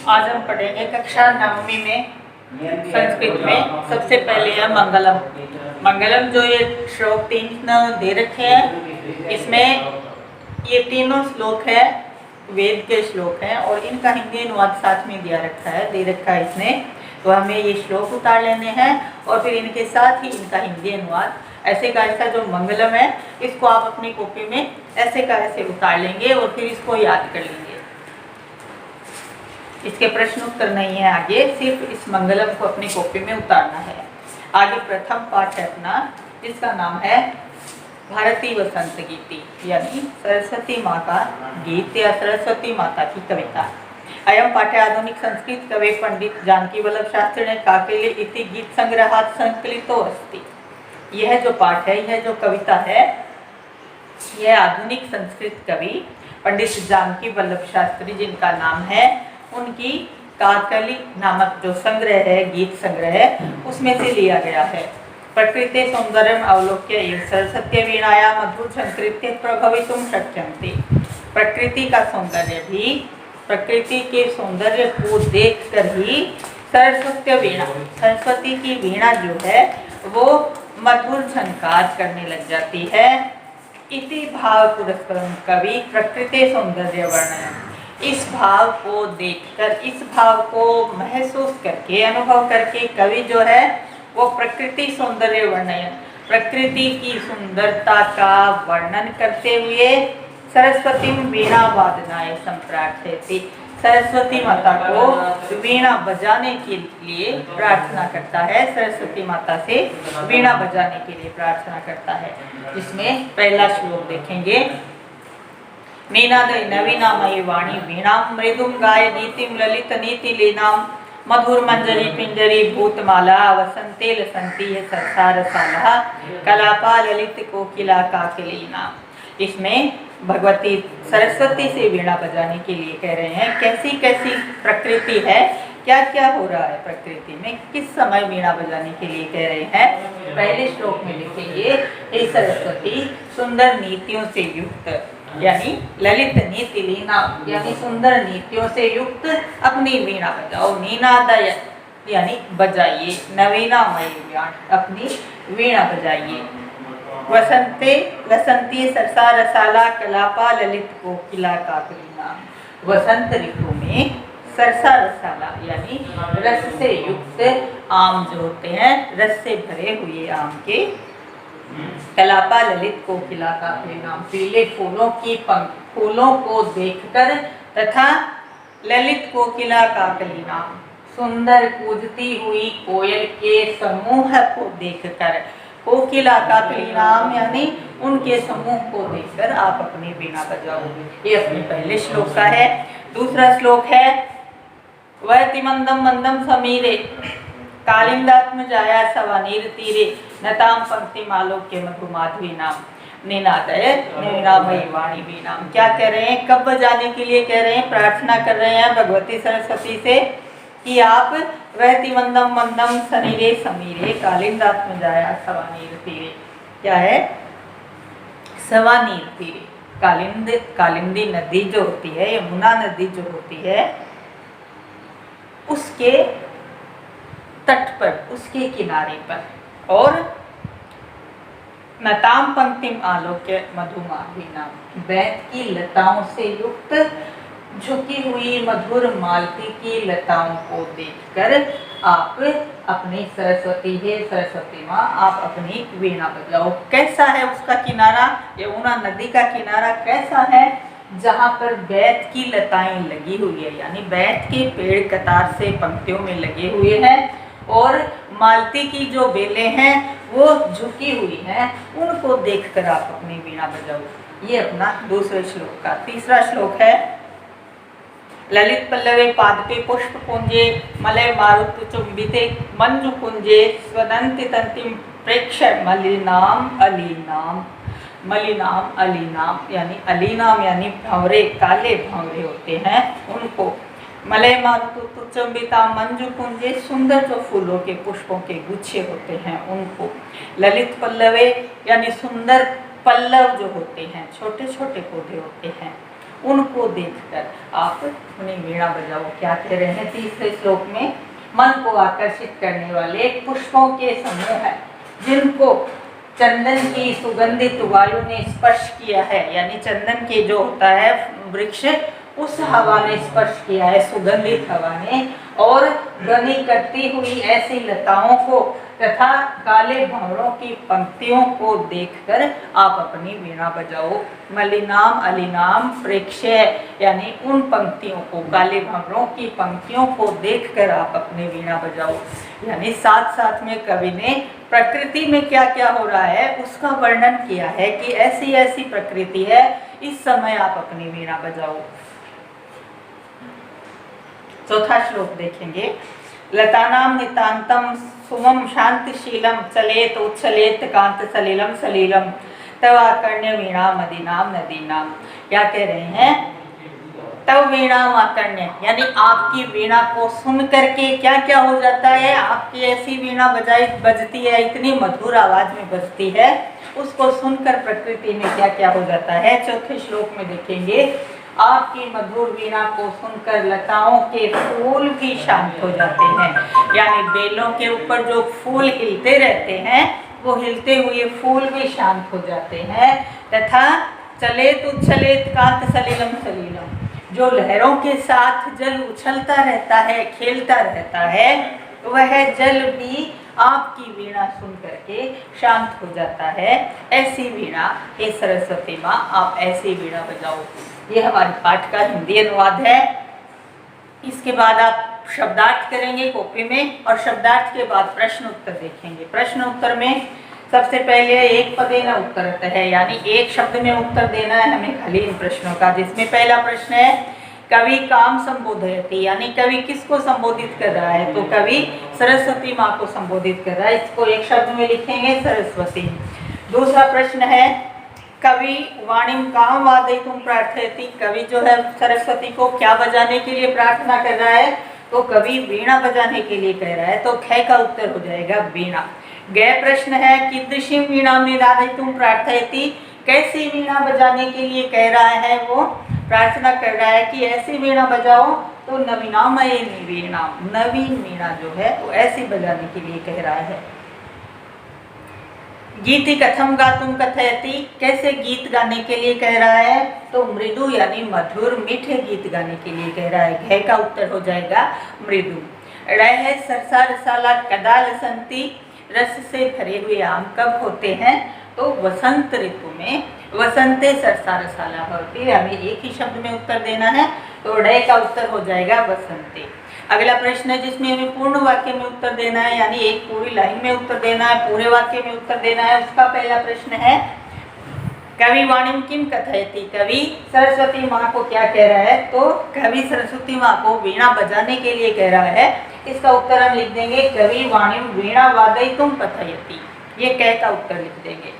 आज हम पढ़ेंगे कक्षा 9वीं में संस्कृत में। सबसे पहले है मंगलम। मंगलम जो ये श्लोक 3 दे रखे हैं, इसमें ये तीनों श्लोक है वेद के श्लोक हैं और इनका हिंदी अनुवाद साथ में दिया रखा है, दे रखा है इसने। तो हमें ये श्लोक उतार लेने हैं और फिर इनके साथ ही इनका हिंदी अनुवाद ऐसे का ऐसा जो मंगलम है इसको आप अपनी कॉपी में ऐसे का ऐसे उतार लेंगे और फिर इसको याद कर लेंगे। इसके प्रश्न उत्तर नहीं है आगे, सिर्फ इस मंगलम को अपनी कॉपी में उतारना है। आगे प्रथम पाठ है अपना, जिसका नाम है भारती वसंत गीति, यानी सरस्वती माँ का गीत या सरस्वती माता की कविता। अयम पाठ्य आधुनिक संस्कृत कवि पंडित जानकी वल्लभ शास्त्री ने काकेले इति गीत संग्रहात संकलितो अस्ति। यह जो पाठ है, यह जो कविता है, यह आधुनिक संस्कृत कवि पंडित जानकी वल्लभ शास्त्री जिनका नाम है, उनकी काकली नामक जो संग्रह है, गीत संग्रह है, उसमें से लिया गया है। प्रकृति सौंदर्यम अवलोक्य सरस्वती वीणाया मधुर संकृत्य प्रभवितुम शक्यन्ते। प्रकृति का सौंदर्य भी, प्रकृति के सौंदर्य को देखकर ही सरस्वती की वीणा जो है वो मधुर झंकार करने लग जाती है। इति भाव पुरस्परम कवि प्रकृति सौंदर्य वर्णन। इस भाव को देखकर, इस भाव को महसूस करके, अनुभव करके कवि जो है वो प्रकृति सौंदर्य वर्णन, प्रकृति की सुंदरता का वर्णन करते हुए सरस्वती वीणा वादनाय संप्रार्थयति, सरस्वती माता को वीणा बजाने के लिए प्रार्थना करता है, सरस्वती माता से वीणा बजाने के लिए प्रार्थना करता है। जिसमें पहला श्लोक देखेंगे, नीनाद नवीनामयी वाणी वीणाम मृदुम गाय नीतिम ललित नीति लीनाम मधुर मंजरी पिंजरी भूतमाला वसंते लसंती है सरसारसाला कलापा ललित कोकिला काकलीना। इसमें भगवती सरस्वती से वीणा बजाने के लिए कह रहे हैं। कैसी कैसी प्रकृति है, क्या क्या हो रहा है प्रकृति में, किस समय वीणा बजाने के लिए कह रहे हैं। पहले श्लोक में लिखेंगे, हे सरस्वती सुंदर नीतियों से युक्त, यानी ललित नीति लीना, यानी सुंदर नीतियों से युक्त अपनी वीणा बजाओ। नीनादय यानी बजाइए, नवीनामयी वीणा, अपनी वीणा बजाइए। वसंते लसंती सरसा रसाला कलापा ललित कोकिला काकलीना। वसंत ऋतु में सरसा रसाला यानी रस से युक्त आम जो होते हैं, रस से भरे हुए आम के, कलापा ललित कोकिला का नाम, पीले फूलों को देखकर तथा ललित कोकिला काकली नाम, सुंदर कूदती हुई कोयल के समूह को देखकर, कोकिला काकली नाम यानी उनके समूह को देखकर आप अपनी वीणा बजाओ। ये अपने पहले श्लोक का है। दूसरा श्लोक है, वहति मंदम मंदम समीरे कालिंदात्म जाया सवानीर तीरे नताम पंक्ति मालोक्य मधुमाधवी नाम निनादय निरामयी वाणी भी नाम। क्या कह रहे हैं, कब बजाने के लिए कह रहे हैं, प्रार्थना कर रहे हैं भगवती सरस्वती से कि आप वहति मंदम मंदम सनीरे समीरे कालिंदात्म जाया सवानीर तीरे। क्या है, सवानीर तीरे, कालिंदी नदी जो होती है, यमुना नदी जो होती है, उसके तट पर, उसके किनारे पर, और नताम पंक्तिम आलोक्य मधुमाधवी नाम, बैत की लताओं से युक्त झुकी हुई मधुर मालती की लताओं को देखकर आप अपनी सरस्वती है, सरस्वती माँ आप अपनी वीणा बजाओ। कैसा है उसका किनारा, यमुना नदी का किनारा कैसा है, जहाँ पर बैत की लताएं लगी हुई है, यानी बैत के पेड़ कतार से पंक्तियों में लगे हुए हैं और मालती की जो बेलें हैं वो झुकी हुई हैं, उनको देखकर आप अपनी वीणा बजाओ। ये अपना दूसरे श्लोक का। तीसरा श्लोक है, ललित पल्लवे पादपे पुष्प कुंजे मलय मारुत चुंबिते मंजु कुंजे स्वदंति तंतिम प्रेक्ष मलिनाम अलीनाम। मलिनाम अलीनाम यानी अलीनाम यानी भंवरे, काले भंवरे होते हैं उनको, मलय मारुत चुंबिता मंजु कुंजे, सुंदर जो फूलों के पुष्पों के गुच्छे होते हैं उनको। ललित पल्लवे यानी सुंदर पल्लव जो होते हैं, छोटे छोटे पौधे होते हैं उनको देखकर आप अपनी वीणा बजाओ। क्या कह रहे हैं तीसरे श्लोक में? मन को आकर्षित करने वाले पुष्पों के समूह है जिनको चंदन की सुगंधित वायु ने स्पर्श किया है, यानी चंदन के जो होता है वृक्ष, उस हवा ने स्पर्श किया है, सुगंधित हवा ने, और ध्वनि करती हुई ऐसी लताओं को तथा काले भंवरों की पंक्तियों को देखकर आप अपनी वीणा बजाओ। मलिनाम अलिनाम प्रेक्ष्य, यानी उन पंक्तियों को, काले भंवरों की पंक्तियों को देखकर आप अपनी वीणा बजाओ। यानी साथ साथ में कवि ने प्रकृति में क्या क्या हो रहा है उसका वर्णन किया है कि ऐसी ऐसी प्रकृति है, इस समय आप अपनी वीणा बजाओ। चौथा श्लोक देखेंगे। लतानाम नितांतम सुमम शांतिशीलम चलेत उच्छलेत कांत सलिलम सलिलम तव आकर्ण्य वीणा मदीनाम नदीनाम। क्या कह रहे हैं? तव वीणा आकर्ण्य, यानी आपकी वीणा को सुन करके क्या क्या हो जाता है, आपकी ऐसी वीणा बजती है, इतनी मधुर आवाज में बजती है, उसको सुनकर प्रकृति में क्या क्या हो जाता है। चौथे श्लोक में देखेंगे, आपकी मधुर वीणा को सुनकर लताओं के फूल भी शांत हो जाते हैं, यानी बेलों के ऊपर जो फूल हिलते रहते हैं वो हिलते हुए फूल भी शांत हो जाते हैं। तथा चलेत उच्छलेत कांत सलिलम सलिलम, जो लहरों के साथ जल उछलता रहता है, खेलता रहता है, वह जल भी आपकी वीणा सुन करके शांत हो जाता है। ऐसी वीणा हे सरस्वती माँ, आप ऐसी वीणा बजाओ। ये हमारे पाठ का हिंदी अनुवाद है। इसके बाद आप शब्दार्थ करेंगे कॉपी में, और शब्दार्थ के बाद प्रश्न उत्तर देखेंगे। प्रश्न उत्तर में सबसे पहले एक पदेन उत्तर है, यानी एक शब्द में उत्तर देना है हमें खाली इन प्रश्नों का। जिसमें पहला प्रश्न है कवि काम संबोधयति, यानी कवि किसको संबोधित कर रहा है? तो कवि सरस्वती माँ को संबोधित कर रहा है। इसको एक शब्द में लिखेंगे, सरस्वती। दूसरा प्रश्न है कवि वाणिम काम वादयितुम प्रार्थयति, कवि जो है सरस्वती को क्या बजाने के लिए प्रार्थना कर रहा है? तो कवि वीणा बजाने के लिए कह रहा है, तो ख का उत्तर हो जाएगा वीणा। ग प्रश्न है कीदृशीं वीणां निनादयितुम प्रार्थयति, कैसी वीणा बजाने के लिए कह रहा है? वो प्रार्थना कर रहा है कि ऐसी वीणा बजाओ। तो नवीनामयी वीणा, नवीन वीणा जो है वो ऐसी बजाने के लिए कह रहा है। गीति कथम गातुम कथयति, कैसे गीत गाने के लिए कह रहा है? तो मृदु, यानी मधुर मीठे गीत गाने के लिए कह रहा है। घ का उत्तर हो जाएगा मृदु। ड़ है सरसा रसाला कदा लसंती, रस से भरे हुए आम कब होते हैं? तो वसंत ऋतु में। वसंते सरसा रसाला भवति, हमें एक ही शब्द में उत्तर देना है, तो ड़ का उत्तर हो जाएगा वसंते। अगला प्रश्न है जिसमें हमें पूर्ण वाक्य में उत्तर देना है, यानी एक पूरी लाइन में उत्तर देना है, पूरे वाक्य में उत्तर देना है। उसका पहला प्रश्न है कवि वाणिम किम कथयति, कवि सरस्वती माँ को क्या कह रहा है? तो कवि सरस्वती माँ को वीणा बजाने के लिए कह रहा है। इसका उत्तर हम लिख देंगे कवि वाणिम वीणा वादयितुम कथयति, ये क का उत्तर लिख देंगे।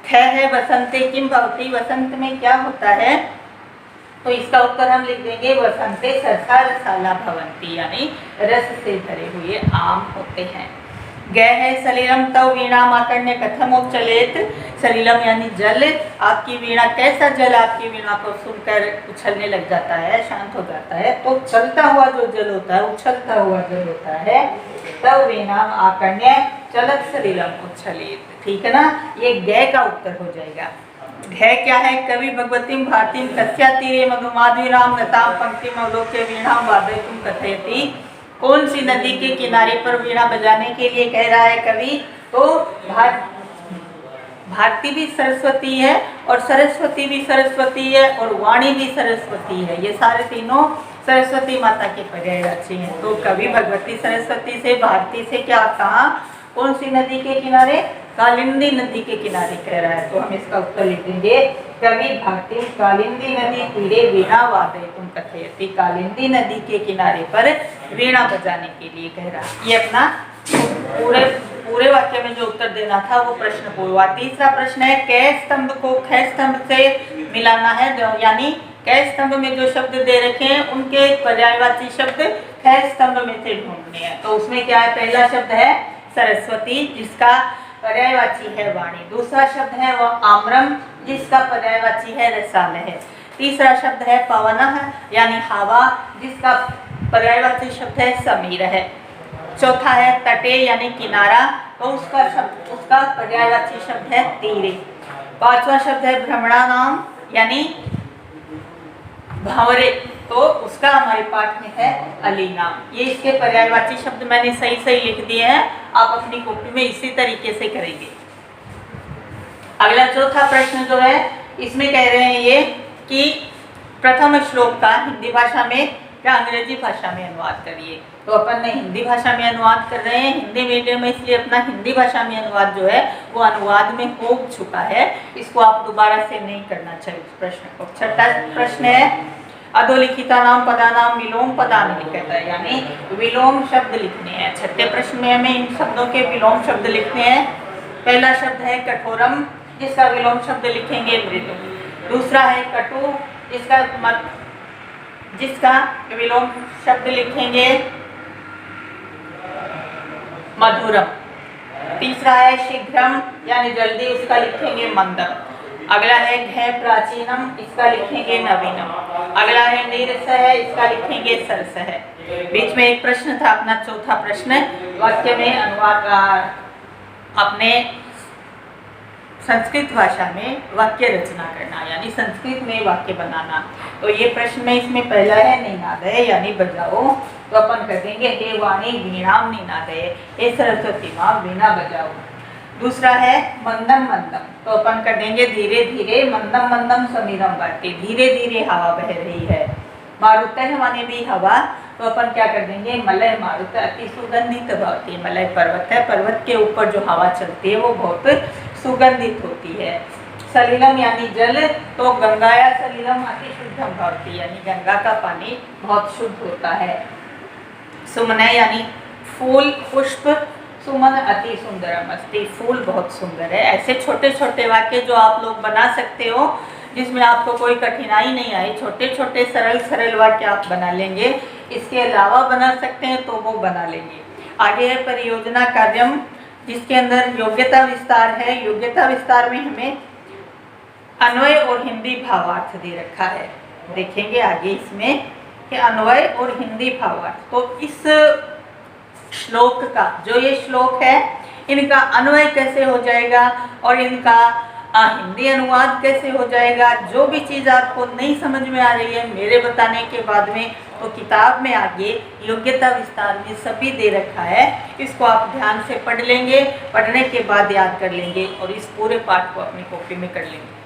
ख है वसंते किम भवति, वसंत में क्या होता है? तो इसका उत्तर हम लिख देंगे वसंते सरसा रसाला भवन्ति, यानी रस से भरे हुए आम होते हैं। ग है सलिलम तव वीणा माकर्ण्य कथम उच्छलेत, सलिलम यानी जल, आपकी वीणा, कैसा जल आपकी वीणा को सुनकर उछलने लग जाता है, शांत हो जाता है? तो चलता हुआ जो जल होता है, उछलता हुआ जल होता है। तव वीणा आकर्ण्य चलत सलिलम उच्छलेत, ठीक है ना? ये ग का उत्तर हो जाएगा। घ क्या है? कवि भगवतीम भारतीम कस्या तीरे मधुमाधुराम लताम पंक्तिम अवलोक्य वीणाम वादयितुम कथयति, कौन सी नदी के किनारे पर वीणा बजाने के लिए कह रहा है कवि? तो भारती भी सरस्वती है, और सरस्वती भी सरस्वती है, और वाणी भी सरस्वती है। ये सारे तीनों सरस्वती माता के पर्यायवाची हैं। तो कवि भगवती सरस्वती से, भारती से क्या कहा? कौन सी नदी के किनारे? कालिंदी नदी के किनारे कह रहा है। तो हम इसका उत्तर लिख देंगे कवि भारती कालिंदी नदी तीरे वीणा वादयितुम कथयति, कालिंदी नदी के किनारे पर वीणा बजाने के लिए कह रहा है। ये अपना पूरे वाक्य में जो उत्तर देना था वो प्रश्न पूरा हुआ। तीसरा प्रश्न है क स्तंभ को ख स्तंभ से मिलाना है, यानी क स्तंभ में जो शब्द दे रखे हैं उनके पर्यायवाची शब्द ख स्तंभ में से ढूंढने हैं। तो उसमें क्या है? पहला शब्द है सरस्वती, जिसका पर्यायवाची है वाणी। दूसरा शब्द है वो आम्रम, जिसका पर्यायवाची है रसाल है। तीसरा शब्द है पवनः यानी हवा, जिसका पर्यायवाची शब्द है समीर है। चौथा है तटे यानी किनारा, तो उसका पर्यायवाची शब्द है तीरे। पांचवा शब्द है भ्रमणानाम यानी भावरे, तो उसका हमारे पाठ में है अलीनाम। ये इसके पर्यायवाची शब्द मैंने सही सही लिख दिए हैं, आप अपनी कॉपी में इसी तरीके से करेंगे। अगला चौथा प्रश्न जो है इसमें कह रहे हैं ये कि प्रथम श्लोक का हिंदी भाषा में या अंग्रेजी भाषा में अनुवाद करिए। तो अपन ने हिंदी भाषा में अनुवाद कर रहे हैं, हिंदी मीडियम में, इसलिए अपना हिंदी भाषा में अनुवाद जो है वो अनुवाद में हो चुका है, इसको आप दोबारा से नहीं करना चाहिए उस प्रश्न को। छठा प्रश्न है अधोलिखिता नाम पदानाम विलोम पदानि लिखता है, यानी विलोम शब्द लिखने हैं। छठे प्रश्न में हमें इन शब्दों के विलोम शब्द लिखने हैं। पहला शब्द है कठोरम, जिसका विलोम शब्द लिखेंगे मृदु। दूसरा है कटु, जिसका विलोम शब्द लिखेंगे मधुरम। तीसरा है शीघ्रम यानी जल्दी, उसका लिखेंगे मंदम। अगला है घ प्राचीनम, इसका लिखेंगे नवीनम। अगला है नीरस है, इसका लिखेंगे सरस है। बीच में एक प्रश्न था अपना चौथा प्रश्न, वाक्य में अनुवाद अपने संस्कृत भाषा में वाक्य रचना करना, यानी संस्कृत में वाक्य बनाना। तो ये प्रश्न में इसमें पहला है निनादय यानी बजाओ, तो अपन कर देंगे हे वाणी वीणाम निनादय, हे सरस्वती माँ वीणा बजाओ। दूसरा है मंदम मंदम, तो अपन कर देंगे धीरे धीरे, मंदम मंदम समीरम वाति, धीरे धीरे हवा बह रही है। मारुतः माने भी हवा, तो अपन क्या कर देंगे मलय मारुत अति सुगंधित भवती, मलय पर्वत है, पर्वत के ऊपर जो हवा चलती है वो बहुत सुगंधित होती है। सलिलम यानी जल, तो गंगाया सलिलम अति शुद्धम भवती, यानी गंगा का पानी बहुत शुद्ध होता है। सुमन यानी फूल पुष्प, सुमन अति सुंदरम अस्ति, फूल बहुत सुंदर है। ऐसे छोटे छोटे वाक्य जो आप लोग बना सकते हो, जिसमें आपको कोई कठिनाई नहीं आई, छोटे छोटे सरल सरल वाक्य आप बना लेंगे। इसके अलावा बना सकते हैं तो वो बना लेंगे। आगे है परियोजना कार्यम, जिसके अंदर योग्यता विस्तार है। योग्यता विस्तार में हमें अन्वय और हिंदी भावार्थ दे रखा है, देखेंगे आगे इसमें कि अन्वय और हिंदी भावार्थ। तो इस श्लोक का जो ये श्लोक है, इनका अन्वय कैसे हो जाएगा और इनका हिंदी अनुवाद कैसे हो जाएगा। जो भी चीज़ आपको नहीं समझ में आ रही है मेरे बताने के बाद में, तो किताब में आगे योग्यता विस्तार में सभी दे रखा है, इसको आप ध्यान से पढ़ लेंगे, पढ़ने के बाद याद कर लेंगे और इस पूरे पाठ को अपनी कॉपी में कर लेंगे।